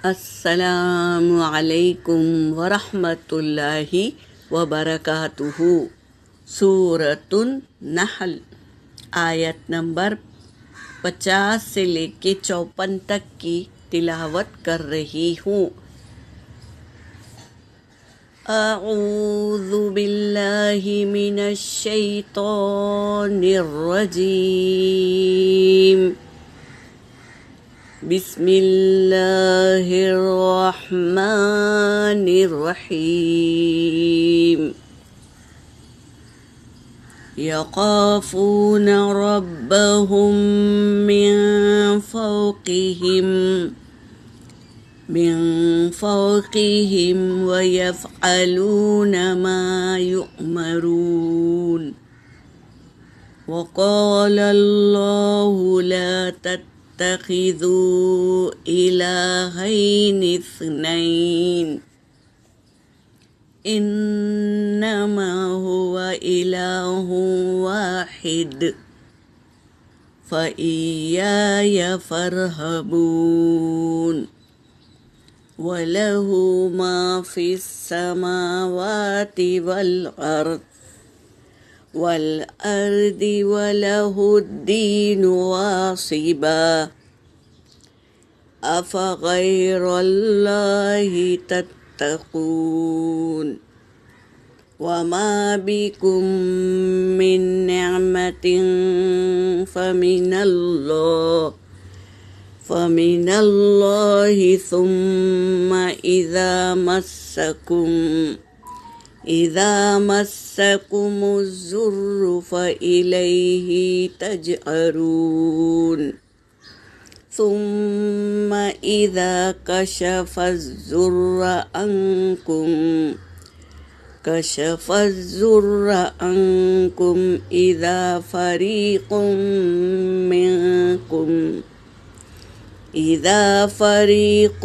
السلام علیکم ورحمۃ اللہ وبرکاتہ۔ سورۃ النحل آیت نمبر 50 سے لے کے 54 تک کی تلاوت کر رہی ہوں۔ اعوذ باللہ من الشیطان الرجیم، بسم اللہ الرحمن الرحیم۔ یخافون ربهم من فوقهم ويفعلون ما يؤمرون۔ وقال الله لا تتخذوا إلهين اثنين إنما هو إله واحد فإياي فارهبون۔ وله ما في السماوات والأرض وله الدين واصبا أفغير الله تتقون۔ وما بكم من نعمة فمن الله ثم إذا مسكم الضر فإليه تجأرون۔ ثم إذا كشف الضر عنكم إذا فريق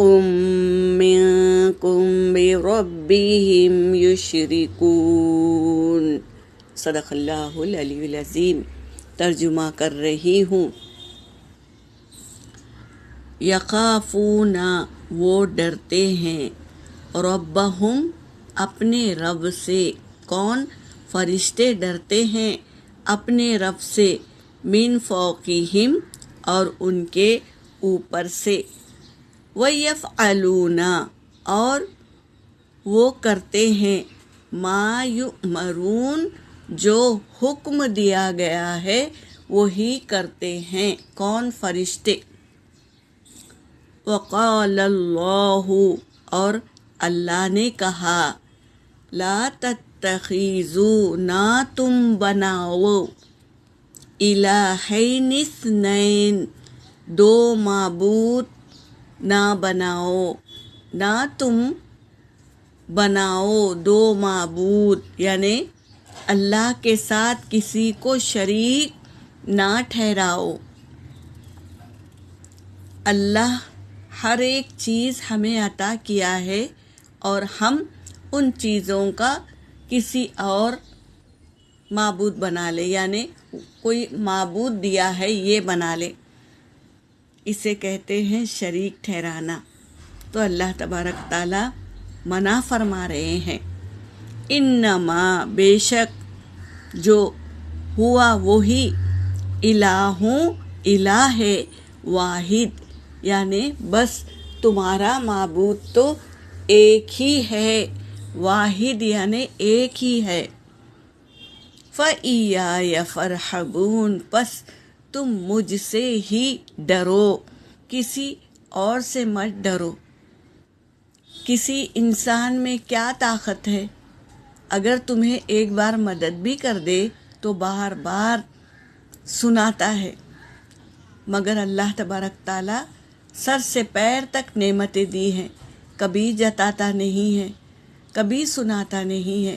منكم بربهم يشركون۔ صدق اللہ العلی العظیم۔ ترجمہ کر رہی ہوں۔ یخافون وہ ڈرتے ہیں، ربہم اپنے رب سے۔ کون؟ فرشتے ڈرتے ہیں اپنے رب سے، من فوقہم اور ان کے اوپر سے، وَيَفْعَلُونَ اور وہ کرتے ہیں، مَا یُؤْمَرُونَ جو حکم دیا گیا ہے وہی کرتے ہیں۔ کون؟ فرشتے۔ وَقَالَ اللَّهُ اور اللہ نے کہا، لَا تَتَّخِذُوا نہ تم بناؤ، إِلَٰهَيْنِ اثْنَيْنِ دو معبود نہ بناؤ، نہ تم بناؤ دو معبود، یعنی اللہ کے ساتھ کسی کو شریک نہ ٹھہراؤ۔ اللہ ہر ایک چیز ہمیں عطا کیا ہے اور ہم ان چیزوں کا کسی اور معبود بنا لے، یعنی کوئی معبود دیا ہے یہ بنا لے، اسے کہتے ہیں شریک ٹھہرانا۔ تو اللہ تبارک تعالیٰ منع فرما رہے ہیں، انما بے شک جو ہوا وہی، الہ ہے، واحد یعنی بس تمہارا معبود تو ایک ہی ہے، واحد یعنی ایک ہی ہے۔ فَإِيَّايَ فَارْهَبُونَ پس تم مجھ سے ہی ڈرو، کسی اور سے مت ڈرو۔ کسی انسان میں کیا طاقت ہے؟ اگر تمہیں ایک بار مدد بھی کر دے تو بار بار سناتا ہے، مگر اللہ تبارک تعالیٰ سر سے پیر تک نعمتیں دی ہیں، کبھی جتاتا نہیں ہے، کبھی سناتا نہیں ہے۔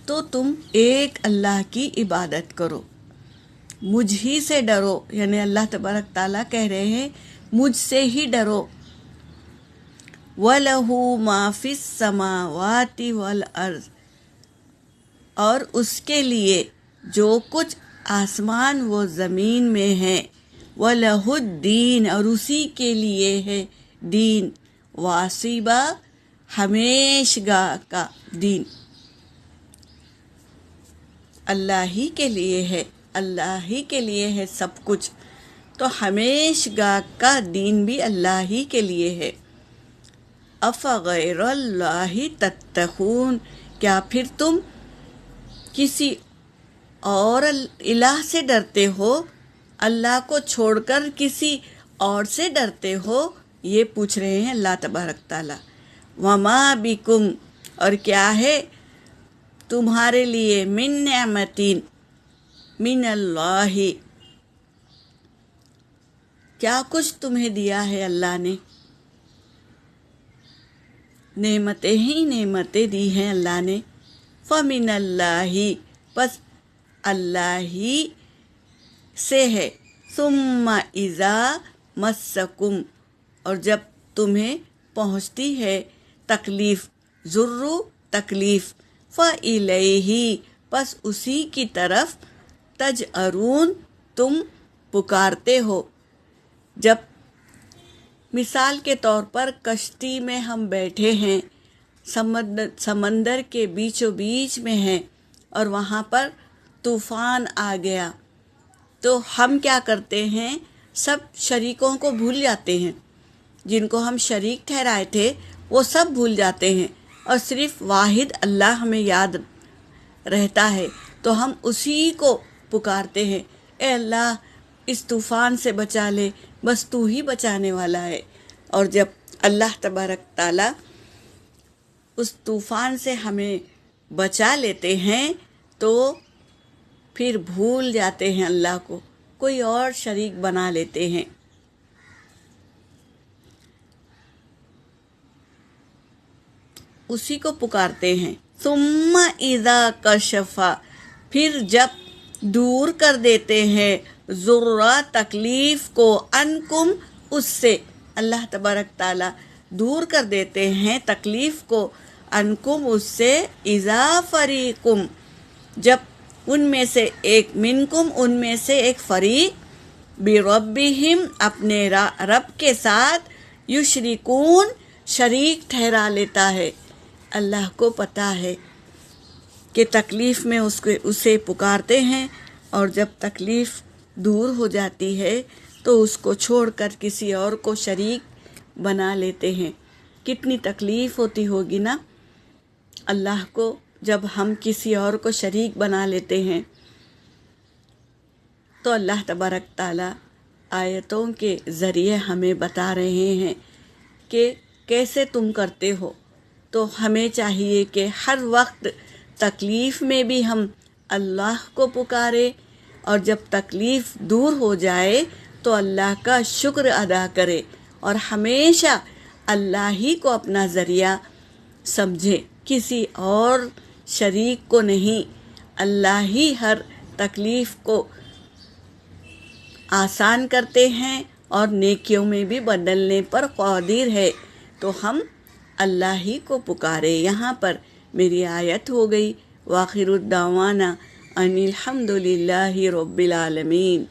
تو تم ایک اللہ کی عبادت کرو، مجھ ہی سے ڈرو، یعنی اللہ تبارک تعالیٰ کہہ رہے ہیں مجھ سے ہی ڈرو۔ وَلَهُ مَا فِي السَّمَاوَاتِ وَالْأَرْضِ اور اس کے لیے جو کچھ آسمان و زمین میں ہے، وَلَهُ الدِّينُ اور اسی کے لیے ہے دین، वासिबा हमेशगा का दीन अल्लाह ही के लिए है, अल्लाह ही के लिए है सब कुछ, तो हमेशगा का दीन भी अल्लाह ही के लिए है। अफ़ग़ैरल्लाहि तत्तक़ून, क्या फिर तुम किसी और इलाह से डरते हो, अल्लाह को छोड़कर किसी और से डरते हो? ये पूछ रहे हैं अल्लाह तबारक ताला। वमा बिकुम, और क्या है तुम्हारे लिए, मिन नेमतिन मिनल्लाहि, क्या कुछ तुम्हें दिया है अल्लाह ने, नेमतें ही नेमतें दी हैं अल्लाह ने। फ़मिनल्लाहि, बस अल्लाह ही से है। सुम्मा इज़ा मस्सकुम, और जब तुम्हें पहुँचती है तकलीफ़, ज़ुर्रु तकलीफ़, फ़इलैहि, बस उसी की तरफ, तजअरून, तुम पुकारते हो। जब मिसाल के तौर पर कश्ती में हम बैठे हैं, समंदर के बीचों बीच में हैं और वहाँ पर तूफ़ान आ गया, तो हम क्या करते हैं, सब शरीकों को भूल जाते हैं, जिनको हम शरीक ठहराए थे वो सब भूल जाते हैं और सिर्फ वाहिद अल्लाह हमें याद रहता है। तो हम उसी को पुकारते हैं, ए अल्लाह इस तूफ़ान से बचा ले, बस तू ही बचाने वाला है। और जब अल्लाह तबारक ताला उस तूफ़ान से हमें बचा लेते हैं तो फिर भूल जाते हैं अल्लाह को, कोई और शरीक बना लेते हैं। उसी को पुकारते हैं। सुम्मा इज़ा कशफ़ा, फिर जब दूर कर देते हैं ज़ुर्रा तकलीफ़ को, अनकुम, उससे, अल्लाह तबारक ताला दूर कर देते हैं तकलीफ़ को, अनकुम, उससे, इज़ा फ़रीकुम, जब उनमें से एक, मिनकुम, उनमें से एक फ़रीक, बिरब्बिहिम, अपने रब के साथ, युशरिकून, शरीक ठहरा लेता है। अल्लाह को पता है कि तकलीफ़ में उसे पुकारते हैं और जब तकलीफ़ दूर हो जाती है तो उसको छोड़कर किसी और को शरीक बना लेते हैं। कितनी तकलीफ़ होती होगी ना अल्लाह को जब हम किसी और को शरीक बना लेते हैं। तो अल्लाह तबारक ताला आयतों के ज़रिए हमें बता रहे हैं कि कैसे तुम करते हो। तो हमें चाहिए कि हर वक्त तकलीफ़ में भी हम अल्लाह को पुकारें और जब तकलीफ़ दूर हो जाए तो अल्लाह का शुक्र अदा करें और हमेशा अल्लाह ही को अपना ज़रिया समझें, किसी और शरीक को नहीं। अल्लाह ही हर तकलीफ़ को आसान करते हैं और नेकियों में भी बदलने पर क़ादिर है। तो हम अल्लाह ही को पुकारे। यहाँ पर मेरी आयत हो गई। वाखिरुद्दावाना अनिल हम्दुलिल्लाहि रब्बिल आलमीन।